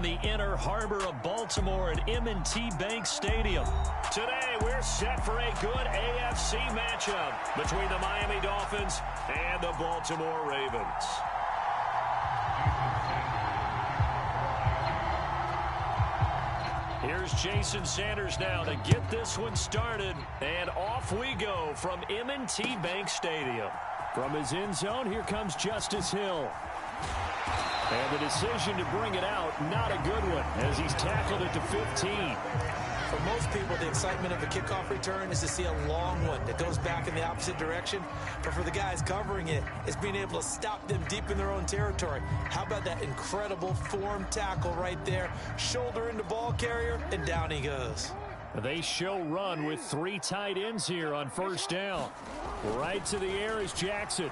in the inner harbor of Baltimore at M&T Bank Stadium. Today, we're set for a good AFC matchup between the Miami Dolphins and the Baltimore Ravens. Here's Jason Sanders now to get this one started, and off we go from M&T Bank Stadium. From his end zone, here comes Justice Hill. And the decision to bring it out, not a good one, as he's tackled it to 15. For most people, the excitement of a kickoff return is to see a long one that goes back in the opposite direction. But for the guys covering it, it's being able to stop them deep in their own territory. How about that incredible form tackle right there? Shoulder into ball carrier, and down he goes. They show run with 3 tight ends here on first down. Right to the air is Jackson.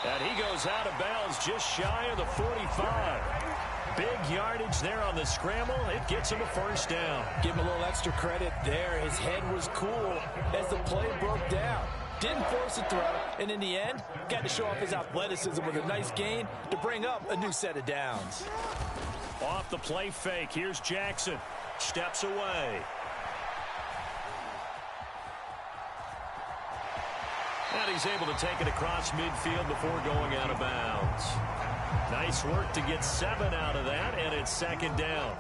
And he goes out of bounds just shy of the 45. Big yardage there on the scramble. It gets him a first down. Give him a little extra credit there. His head was cool as the play broke down. Didn't force a throw, and in the end, got to show off his athleticism with a nice gain to bring up a new set of downs. Off the play fake, here's Jackson. Steps away. And he's able to take it across midfield before going out of bounds. Nice work to get 7 out of that, and it's second down.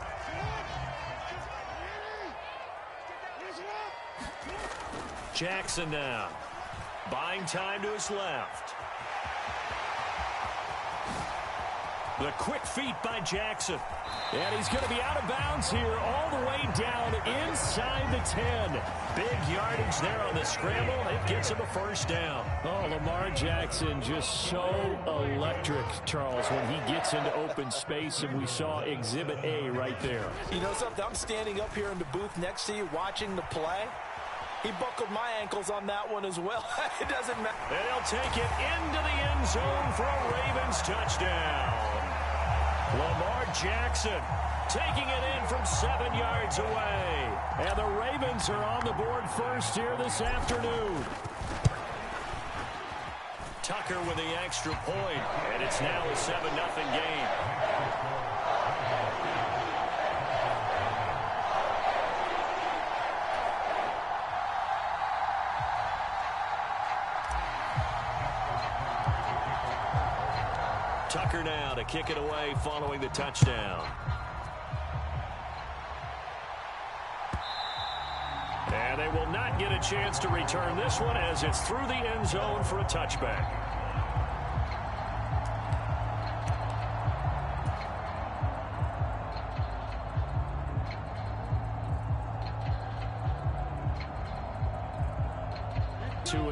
Jackson now. Buying time to his left. The quick feet by Jackson. And he's going to be out of bounds here all the way down inside the 10. Big yardage there on the scramble. It gets him a first down. Oh, Lamar Jackson just so electric, Charles, when he gets into open space, and we saw Exhibit A right there. You know something? I'm standing up here in the booth next to you watching the play. He buckled my ankles on that one as well. It doesn't matter. And he'll take it into the end zone for a Ravens touchdown. Lamar Jackson taking it in from 7 yards away. And the Ravens are on the board first here this afternoon. Tucker with the extra point, and it's now a 7-0 game. Tucker now to kick it away following the touchdown. And they will not get a chance to return this one as it's through the end zone for a touchback.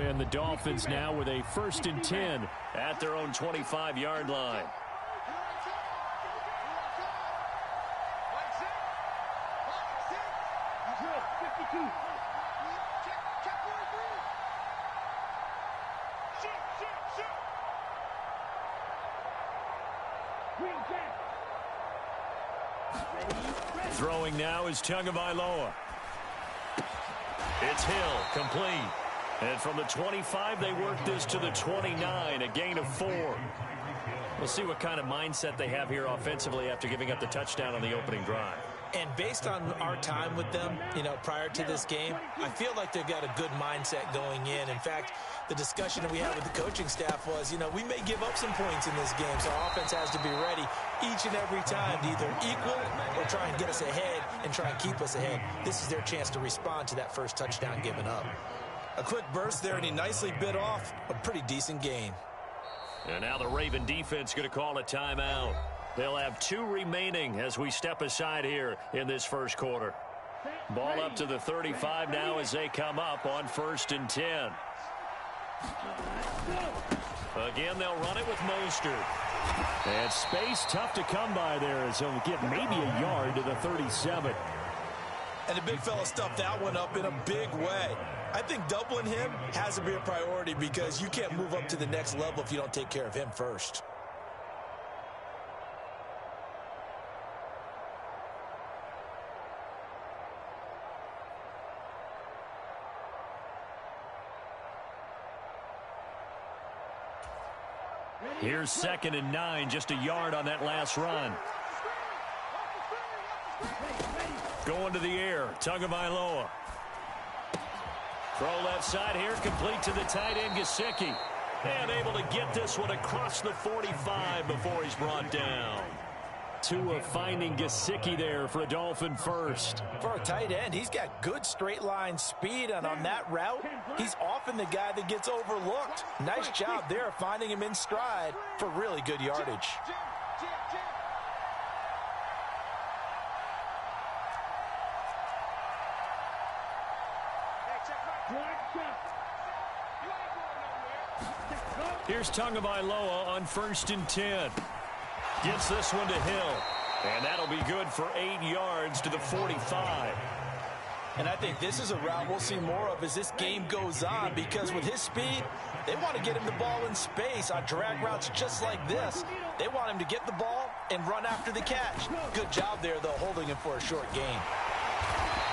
And the Dolphins now with a 1st and 10 at their own 25-yard line. Throwing now is Tagovailoa. It's Hill, complete. And from the 25, they work this to the 29, a gain of 4. We'll see what kind of mindset they have here offensively after giving up the touchdown on the opening drive. And based on our time with them, prior to this game, I feel like they've got a good mindset going in. In fact, the discussion that we had with the coaching staff was, we may give up some points in this game, so our offense has to be ready each and every time to either equal or try and get us ahead and try and keep us ahead. This is their chance to respond to that first touchdown given up. A quick burst there, and he nicely bit off a pretty decent gain. And now the Raven defense going to call a timeout. They'll have 2 remaining as we step aside here in this first quarter. Ball up to the 35 now as they come up on 1st and 10. Again, they'll run it with Mostert. And space tough to come by there as he'll get maybe a yard to the 37. And the big fella stuffed that one up in a big way. I think doubling him has to be a priority because you can't move up to the next level if you don't take care of him first. Here's 2nd and 9, just a yard on that last run. Going to the air, Tagovailoa. Throw left side here, complete to the tight end, Gesicki. And able to get this one across the 45 before he's brought down. Tua finding Gesicki there for a Dolphin first. For a tight end, he's got good straight line speed, and on that route, he's often the guy that gets overlooked. Nice job there finding him in stride for really good yardage. Here's Tagovailoa on 1st and 10. Gets this one to Hill. And that'll be good for 8 yards to the 45. And I think this is a route we'll see more of as this game goes on, because with his speed, they want to get him the ball in space on drag routes just like this. They want him to get the ball and run after the catch. Good job there, though, holding him for a short gain.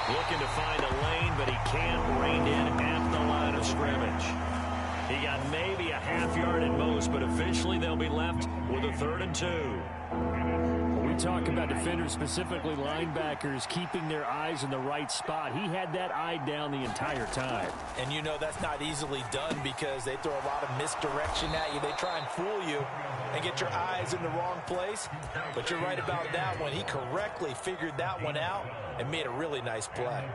Looking to find a lane, but he can't rein in at the line of scrimmage. He got maybe a half yard at most, but eventually they'll be left with a 3rd and 2. When we talk about defenders, specifically linebackers, keeping their eyes in the right spot, he had that eye down the entire time. And you know that's not easily done because they throw a lot of misdirection at you. They try and fool you and get your eyes in the wrong place. But you're right about that one. He correctly figured that one out and made a really nice play.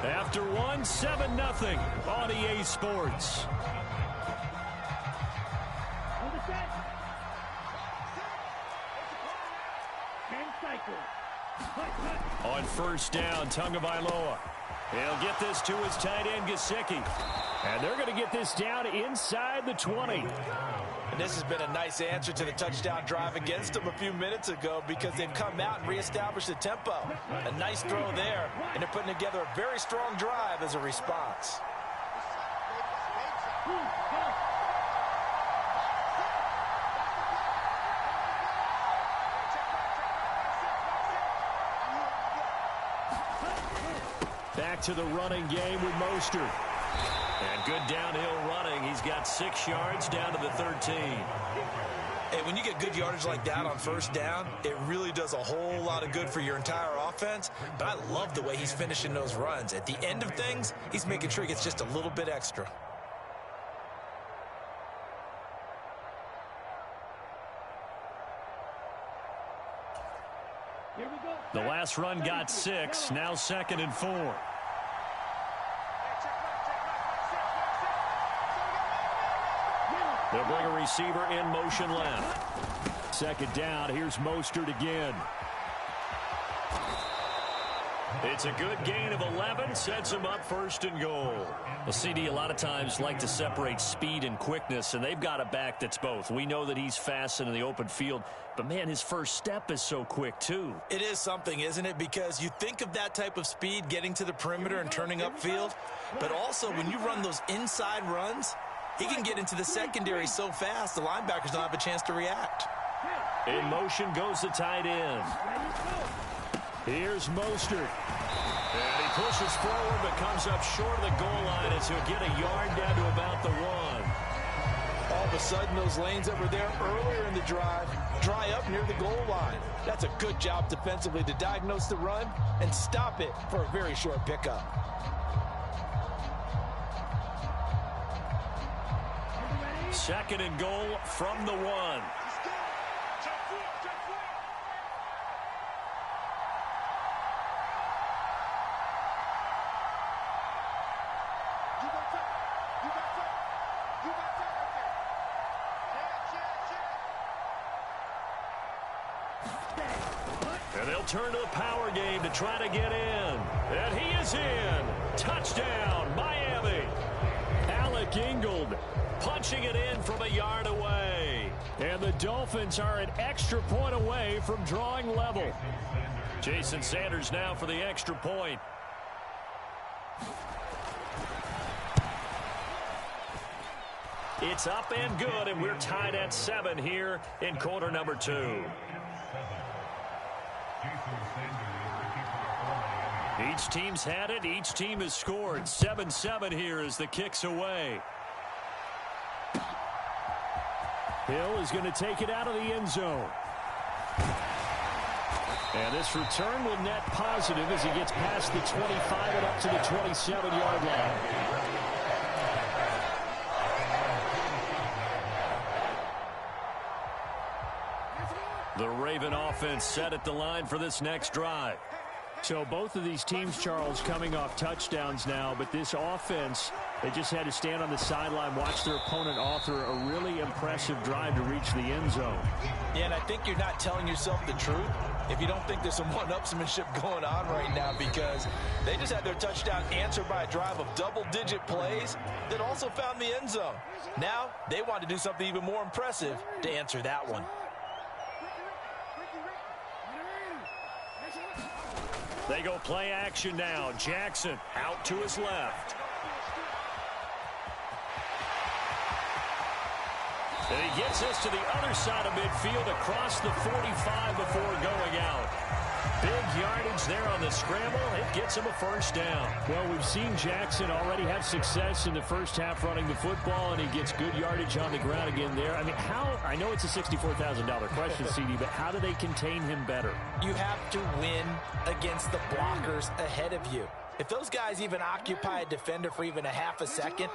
After one, 7-0 on EA Sports. On 1st down, Tagovailoa. He'll get this to his tight end, Gesicki. And they're going to get this down inside the 20. And this has been a nice answer to the touchdown drive against them a few minutes ago, because they've come out and reestablished the tempo. A nice throw there, and they're putting together a very strong drive as a response. Back to the running game with Mostert. And good downhill running. He's got 6 yards down to the 13. Hey, when you get good yardage like that on 1st down, it really does a whole lot of good for your entire offense. But I love the way he's finishing those runs. At the end of things, he's making sure he gets just a little bit extra. The last run got 6. Now 2nd and 4. They'll bring a receiver in motion left. 2nd down. Here's Mostert again. It's a good gain of 11. Sets him up 1st and goal. Well, CD, a lot of times like to separate speed and quickness, and they've got a back that's both. We know that he's fast and in the open field, but, man, his first step is so quick, too. It is something, isn't it? Because you think of that type of speed getting to the perimeter and turning upfield, but also when you run those inside runs, he can get into the secondary so fast the linebackers don't have a chance to react. In motion goes the tight end. Here's Mostert. And he pushes forward but comes up short of the goal line as he'll get a yard down to about the 1. All of a sudden, those lanes that were there earlier in the drive dry up near the goal line. That's a good job defensively to diagnose the run and stop it for a very short pickup. Second and goal from the 1. And they'll turn to the power game to try to get in. And he is in. Touchdown, Miami. Alec Ingold punching it in from a yard away. And the Dolphins are an extra point away from drawing level. Jason Sanders now for the extra point. It's up and good, and we're tied at 7 here in quarter number 2. Each team's had it. Each team has scored. 7-7 here as the kick's away. Hill is going to take it out of the end zone. And this return will net positive as he gets past the 25 and up to the 27-yard line. The Raven offense set at the line for this next drive. So both of these teams, Charles, coming off touchdowns now, but this offense, they just had to stand on the sideline, watch their opponent author a really impressive drive to reach the end zone. Yeah, and I think you're not telling yourself the truth if you don't think there's some one-upsmanship going on right now, because they just had their touchdown answered by a drive of double-digit plays that also found the end zone. Now they want to do something even more impressive to answer that one. They go play action now. Jackson out to his left. And he gets us to the other side of midfield across the 45 before going out. Big yardage there on the scramble. It gets him a first down. Well, we've seen Jackson already have success in the first half running the football, and he gets good yardage on the ground again there. I mean, I know it's a $64,000 question, CD, but how do they contain him better? You have to win against the blockers ahead of you. If those guys even occupy a defender for even a half a second,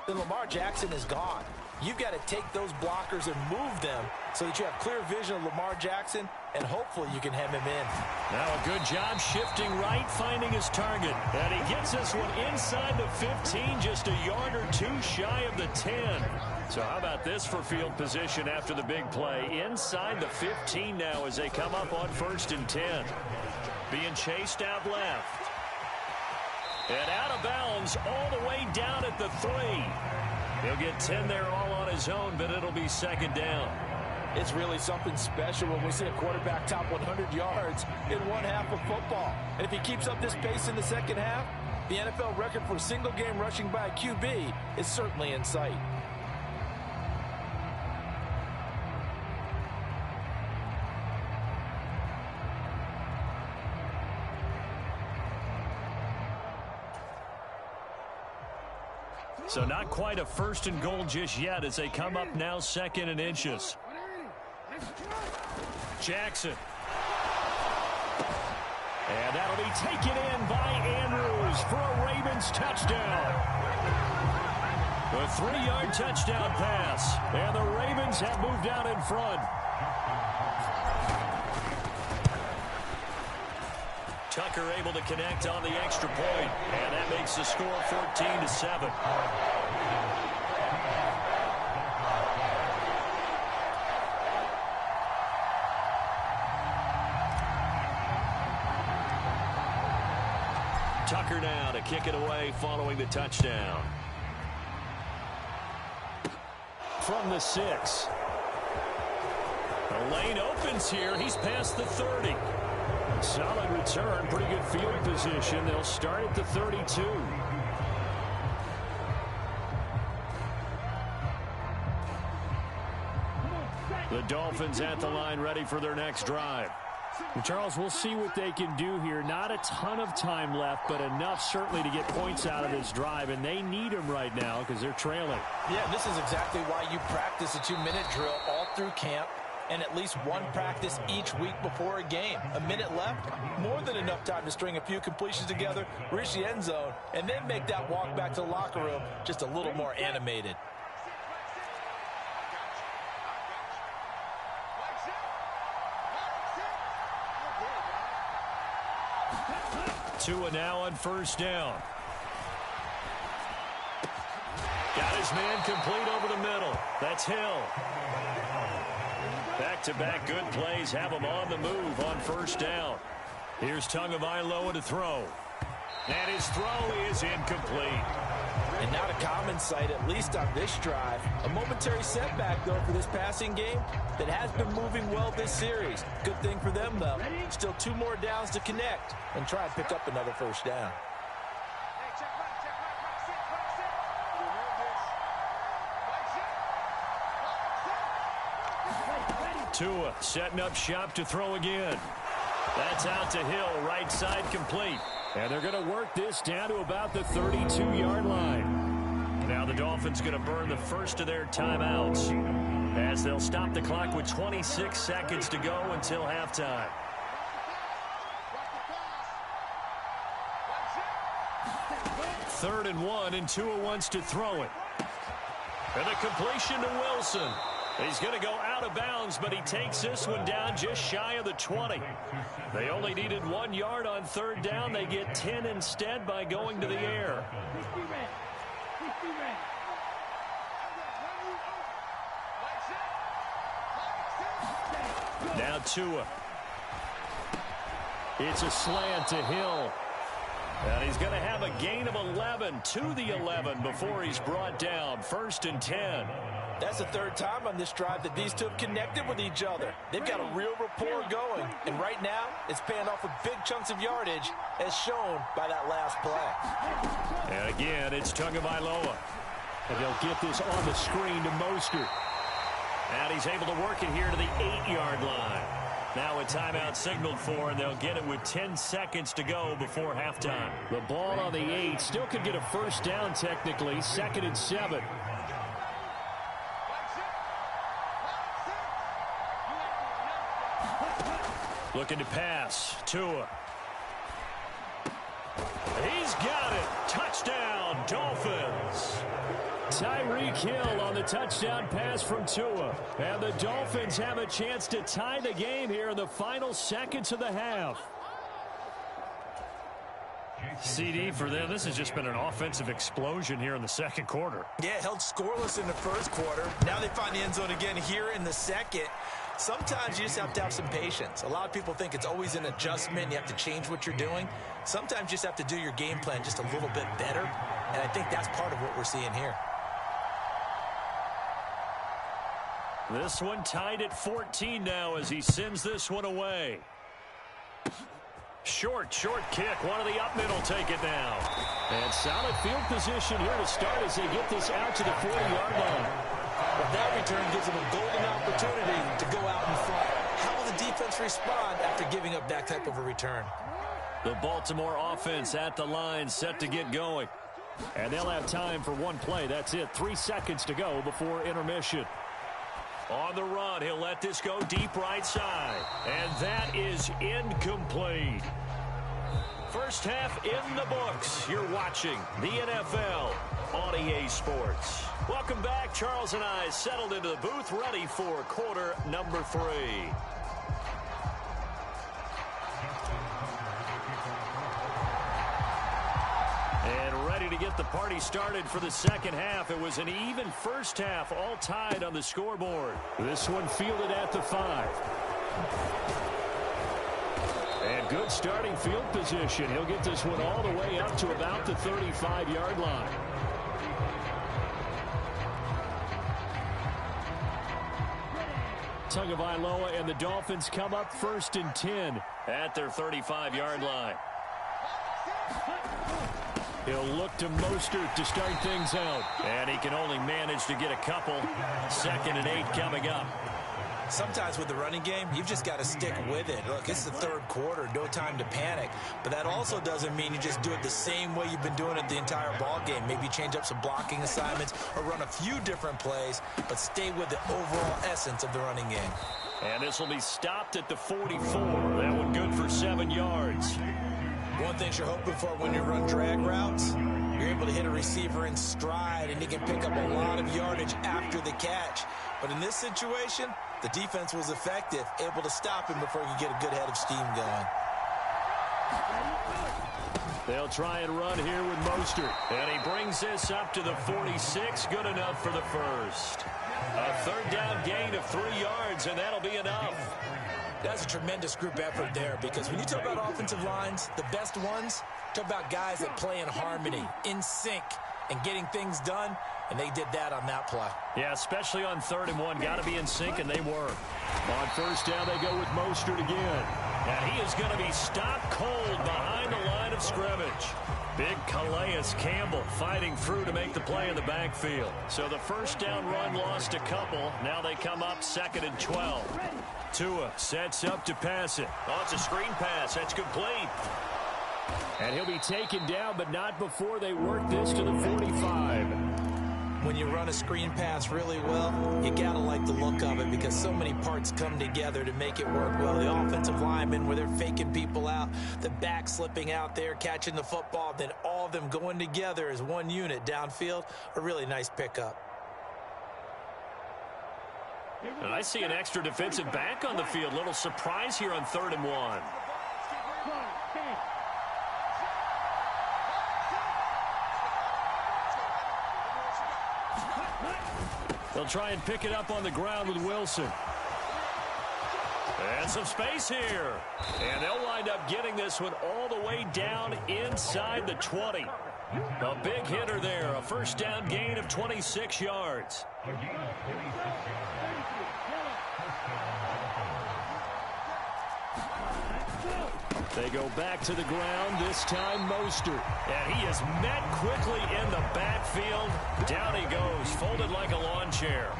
then Lamar Jackson is gone. You've got to take those blockers and move them so that you have clear vision of Lamar Jackson, and hopefully you can hem him in. Now a good job shifting right, finding his target. And he gets this one inside the 15, just a yard or two shy of the 10. So how about this for field position after the big play? Inside the 15 now as they come up on 1st and 10. Being chased out left. And out of bounds all the way down at the 3. He'll get 10 there all on his own, but it'll be 2nd down. It's really something special when we see a quarterback top 100 yards in one half of football. And if he keeps up this pace in the second half, the NFL record for single game rushing by a QB is certainly in sight. So not quite a 1st and goal just yet as they come up now 2nd and inches. Jackson. And that'll be taken in by Andrews for a Ravens touchdown. A 3-yard touchdown pass. And the Ravens have moved out in front. Tucker able to connect on the extra point, and that makes the score 14-7. Tucker now to kick it away following the touchdown. From the 6. The lane opens here. He's past the 30. Solid return, pretty good field position. They'll start at the 32. The Dolphins at the line ready for their next drive. Well, Charles, we'll see what they can do here. Not a ton of time left, but enough certainly to get points out of this drive, and they need them right now because they're trailing. Yeah, this is exactly why you practice a 2-minute drill all through camp, and at least one practice each week before a game. A minute left, more than enough time to string a few completions together, reach the end zone, and then make that walk back to the locker room just a little more animated. Tua now on 1st down. Got his man complete over the middle. That's Hill. Back-to-back good plays have him on the move on 1st down. Here's Tagovailoa to throw. And his throw is incomplete. And not a common sight, at least on this drive. A momentary setback, though, for this passing game that has been moving well this series. Good thing for them, though. Still 2 more downs to connect and try and pick up another 1st down. Tua setting up shop to throw again. That's out to Hill, right side complete. And they're going to work this down to about the 32-yard line. Now the Dolphins going to burn the first of their timeouts as they'll stop the clock with 26 seconds to go until halftime. Third and 1, and Tua wants to throw it. And the completion to Wilson. He's going to go out of bounds, but he takes this one down just shy of the 20. They only needed 1 yard on third down. They get 10 instead by going to the air. Now Tua. It's a slant to Hill. And he's going to have a gain of 11 to the 11 before he's brought down. 1st and 10. That's the third time on this drive that these two have connected with each other. They've got a real rapport going. And right now, it's paying off with big chunks of yardage, as shown by that last play. And again, it's Tagovailoa. And they'll get this on the screen to Mostert. And he's able to work it here to the 8-yard line. Now a timeout signaled for, and they'll get it with 10 seconds to go before halftime. The ball on the 8 still could get a first down technically. 2nd and 7. Looking to pass. Tua. He's got it. Touchdown, Dolphins. Tyreek Hill on the touchdown pass from Tua. And the Dolphins have a chance to tie the game here in the final seconds of the half. CD for them, this has just been an offensive explosion here in the second quarter. Yeah, held scoreless in the first quarter. Now they find the end zone again here in the second. Sometimes you just have to have some patience. A lot of people think it's always an adjustment. You have to change what you're doing. Sometimes you just have to do your game plan just a little bit better. And I think that's part of what we're seeing here. This one tied at 14 now as he sends this one away. Short kick. One of the up middle take it now. And solid field position here to start as they get this out to the 40-yard line. But that return gives them a golden opportunity to go out in front. How will the defense respond after giving up that type of a return? The Baltimore offense at the line, set to get going. And they'll have time for one play. That's it. 3 seconds to go before intermission. On the run, he'll let this go deep right side. And that is incomplete. First half in the books. You're watching the NFL on EA Sports. Welcome back. Charles and I settled into the booth, ready for quarter number 3. And ready to get the party started for the second half. It was an even first half, all tied on the scoreboard. This one fielded at the 5. And good starting field position. He'll get this one all the way up to about the 35-yard line. Tagovailoa and the Dolphins come up 1st and 10 at their 35-yard line. He'll look to Mostert to start things out. And he can only manage to get a couple. 2nd and 8 coming up. Sometimes with the running game, you've just got to stick with it. Look, it's the third quarter, no time to panic. But that also doesn't mean you just do it the same way you've been doing it the entire ball game. Maybe change up some blocking assignments or run a few different plays, but stay with the overall essence of the running game. And this will be stopped at the 44. That one good for 7 yards. One thing you're hoping for when you run drag routes, you're able to hit a receiver in stride, and he can pick up a lot of yardage after the catch. But in this situation, the defense was effective, able to stop him before he could get a good head of steam going. They'll try and run here with Mostert. And he brings this up to the 46. Good enough for the first. A third down gain of 3 yards, and that'll be enough. That's a tremendous group effort there, because when you talk about offensive lines, the best ones, talk about guys that play in harmony, in sync, and getting things done, and they did that on that play. Yeah, especially on 3rd and 1. Got to be in sync, and they were. On first down, they go with Mostert again. And he is going to be stopped cold behind the line of scrimmage. Big Calais Campbell fighting through to make the play in the backfield. So the first down run lost a couple. Now they come up 2nd and 12. Tua sets up to pass it. Oh, it's a screen pass. That's complete. And he'll be taken down, but not before they work this to the 45. When you run a screen pass really well, you got to like the look of it because so many parts come together to make it work well. The offensive linemen, where they're faking people out, the back slipping out there, catching the football, then all of them going together as one unit downfield, a really nice pickup. And I see an extra defensive back on the field. Little surprise here on 3rd and 1. They'll try and pick it up on the ground with Wilson. And some space here. And they'll wind up getting this one all the way down inside the 20. A big hitter there. A first down gain of 26 yards. They go back to the ground, this time Mostert. And he is met quickly in the backfield. Down he goes, folded like a lawn chair.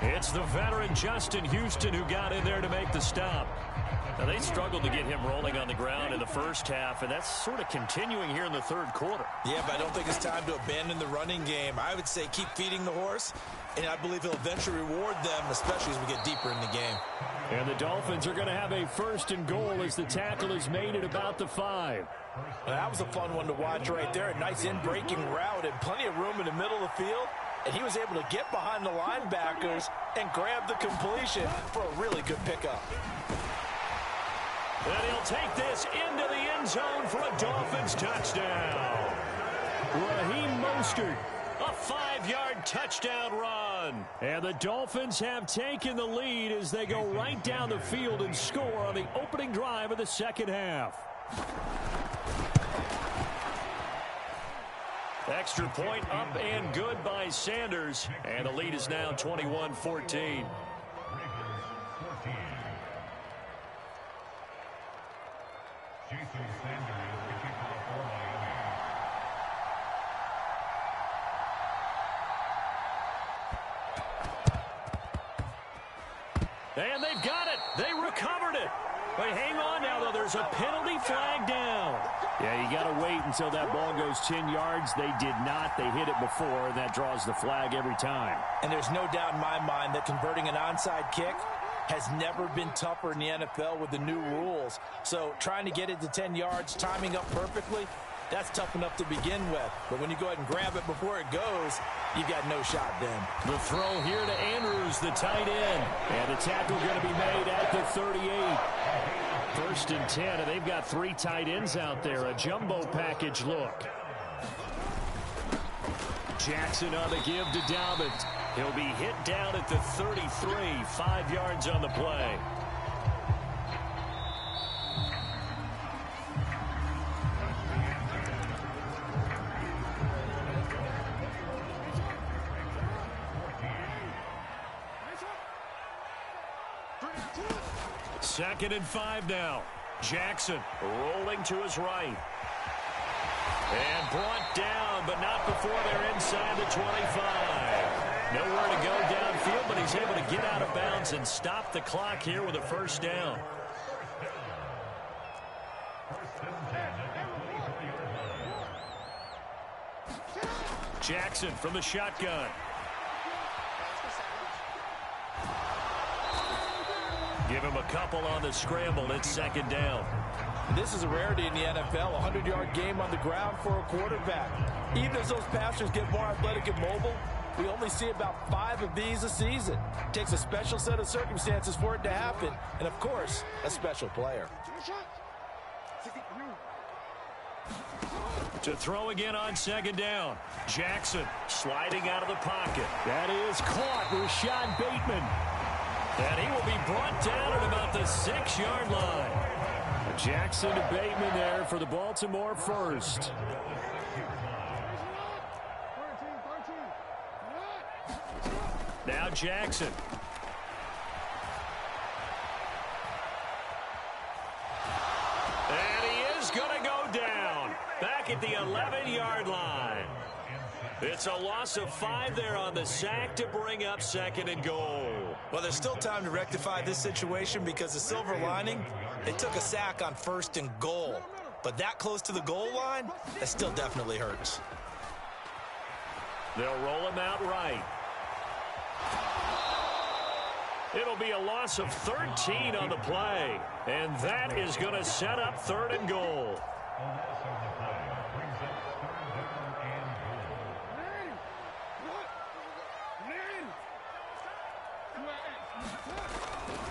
It's the veteran Justin Houston who got in there to make the stop. Now, they struggled to get him rolling on the ground in the first half, and that's sort of continuing here in the 3rd quarter. Yeah, but I don't think it's time to abandon the running game. I would say keep feeding the horse, and I believe he'll eventually reward them, especially as we get deeper in the game. And the Dolphins are going to have a 1st and goal as the tackle is made at about the 5. Well, that was a fun one to watch right there. A nice in-breaking route and plenty of room in the middle of the field. And he was able to get behind the linebackers and grab the completion for a really good pickup. And he'll take this into the end zone for a Dolphins touchdown. Raheem Mostert, a 5-yard touchdown run. And the Dolphins have taken the lead as they go right down the field and score on the opening drive of the second half. Extra point up and good by Sanders. And the lead is now 21-14. And they've got it. They recovered it. But hang on now, though. There's a penalty flag down. Yeah, you got to wait until that ball goes 10 yards. They did not. They hit it before, and that draws the flag every time. And there's no doubt in my mind that converting an onside kick has never been tougher in the NFL with the new rules. So trying to get it to 10 yards, timing up perfectly, that's tough enough to begin with. But when you go ahead and grab it before it goes, you've got no shot then. The throw here to Andrews, the tight end. And the tackle going to be made at the 38. 1st and 10, and they've got 3 tight ends out there. A jumbo package look. Jackson on the give to Dobbins. He'll be hit down at the 33, 5 yards on the play. Second and 5 now. Jackson rolling to his right. And brought down, but not before they're inside the 25. Nowhere to go downfield, but he's able to get out of bounds and stop the clock here with a first down. Jackson from the shotgun. Give him a couple on the scramble. It's second down. This is a rarity in the NFL, a 100-yard game on the ground for a quarterback. Even as those passers get more athletic and mobile, we only see about 5 of these a season. It takes a special set of circumstances for it to happen, and, of course, a special player. To throw again on second down. Jackson sliding out of the pocket. That is caught. Rashad Bateman. And he will be brought down at about the 6-yard line. Jackson to Bateman there for the Baltimore first. Now Jackson. And he is going to go down. Back at the 11-yard line. It's a loss of 5 there on the sack to bring up second and goal. Well, there's still time to rectify this situation because the silver lining, it took a sack on 1st and goal. But that close to the goal line, that still definitely hurts. They'll roll him out right. It'll be a loss of 13 on the play. And that is going to set up 3rd and goal.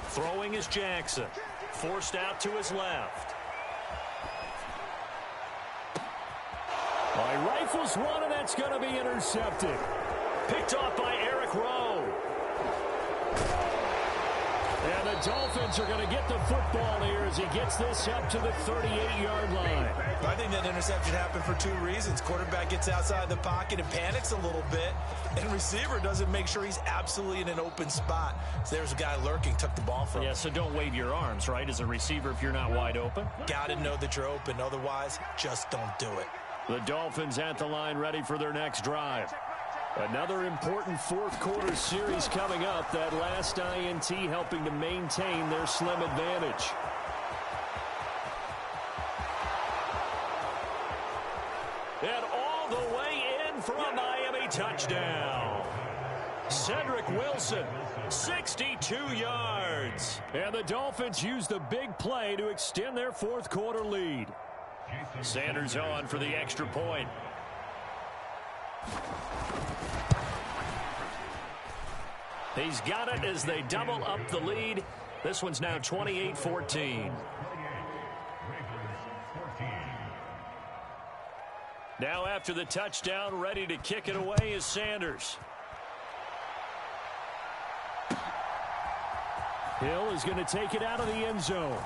Throwing is Jackson. Forced out to his left. Rifles one, and that's going to be intercepted. Picked off by Eric Rowe. And the Dolphins are going to get the football here as he gets this up to the 38-yard line. I think that interception happened for 2 reasons. Quarterback gets outside the pocket and panics a little bit, and receiver doesn't make sure he's absolutely in an open spot. So there's a guy lurking, took the ball from him. Yeah, so don't wave your arms, right, as a receiver if you're not wide open. Got to know that you're open. Otherwise, just don't do it. The Dolphins at the line ready for their next drive. Another important 4th quarter series coming up. That last INT helping to maintain their slim advantage. And all the way in for a Miami touchdown. Cedric Wilson, 62 yards. And the Dolphins use the big play to extend their 4th quarter lead. Sanders on for the extra point. He's got it as they double up the lead. This one's now 28-14. Now after the touchdown, ready to kick it away is Sanders. Hill is going to take it out of the end zone.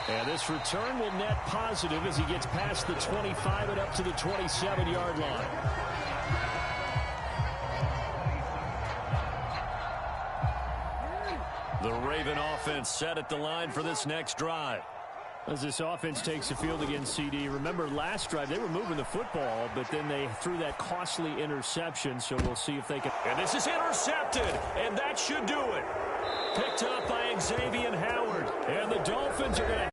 And this return will net positive as he gets past the 25 and up to the 27-yard line. The Raven offense set at the line for this next drive. As this offense takes the field against CD, remember last drive they were moving the football, but then they threw that costly interception, so we'll see if they can. And this is intercepted, and that should do it. Picked up by Xavier Howard, and the Dolphins are going to